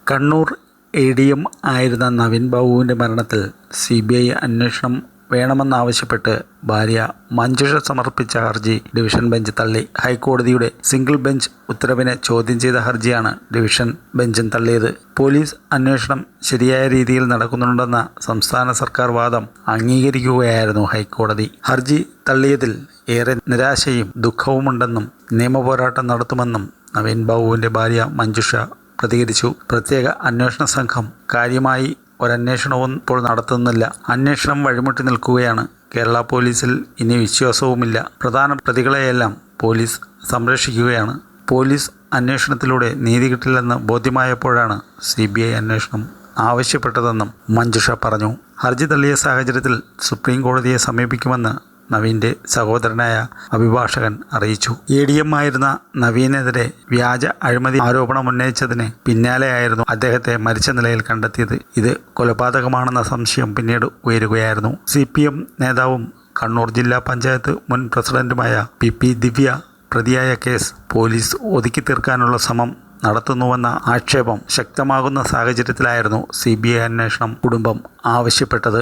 Kannur ADM ആയിരുന്ന നവീൻ ബാബുവിൻ്റെ മരണത്തിൽ CBI അന്വേഷണം വേണമെന്നാവശ്യപ്പെട്ട് ഭാര്യ മഞ്ജുഷ സമർപ്പിച്ച ഹർജി ഡിവിഷൻ ബെഞ്ച് തള്ളി. ഹൈക്കോടതിയുടെ സിംഗിൾ ബെഞ്ച് ഉത്തരവിനെ ചോദ്യം ചെയ്ത ഹർജിയാണ് ഡിവിഷൻ ബെഞ്ചും തള്ളിയത്. പോലീസ് അന്വേഷണം ശരിയായ രീതിയിൽ നടക്കുന്നുണ്ടെന്ന സംസ്ഥാന സർക്കാർ വാദം അംഗീകരിക്കുകയായിരുന്നു ഹൈക്കോടതി. ഹർജി തള്ളിയതിൽ ഏറെ നിരാശയും ദുഃഖവുമുണ്ടെന്നും നിയമപോരാട്ടം നടത്തുമെന്നും നവീൻ ബാബുവിൻ്റെ ഭാര്യ മഞ്ജുഷ പ്രതികരിച്ചു. പ്രത്യേക അന്വേഷണ സംഘം കാര്യമായി ഒരന്വേഷണവും ഇപ്പോൾ നടത്തുന്നില്ല. അന്വേഷണം വഴിമുട്ടി നിൽക്കുകയാണ്. കേരള പോലീസിൽ ഇനി വിശ്വാസവുമില്ല. പ്രധാന പ്രതികളെയെല്ലാം പോലീസ് സംരക്ഷിക്കുകയാണ്. പോലീസ് അന്വേഷണത്തിലൂടെ നീതി കിട്ടില്ലെന്ന് ബോധ്യമായപ്പോഴാണ് CBI അന്വേഷണം ആവശ്യപ്പെട്ടതെന്നും മഞ്ജുഷ പറഞ്ഞു. ഹർജി തള്ളിയ സാഹചര്യത്തിൽ സുപ്രീം കോടതിയെ സമീപിക്കുമെന്ന് നവീൻ്റെ സഹോദരനായ അഭിഭാഷകൻ അറിയിച്ചു. ADM ആയിരുന്ന നവീനെതിരെ വ്യാജ അഴിമതി ആരോപണമുന്നയിച്ചതിന് പിന്നാലെയായിരുന്നു അദ്ദേഹത്തെ മരിച്ച നിലയിൽ കണ്ടെത്തിയത്. ഇത് കൊലപാതകമാണെന്ന സംശയം പിന്നീട് ഉയരുകയായിരുന്നു. CPM നേതാവും കണ്ണൂർ ജില്ലാ പഞ്ചായത്ത് മുൻ പ്രസിഡന്റുമായ PP ദിവ്യ പ്രതിയായ കേസ് പോലീസ് ഒതുക്കി തീർക്കാനുള്ള ശ്രമം നടത്തുന്നുവെന്ന ആക്ഷേപം ശക്തമാകുന്ന സാഹചര്യത്തിലായിരുന്നു CBI അന്വേഷണം കുടുംബം ആവശ്യപ്പെട്ടത്.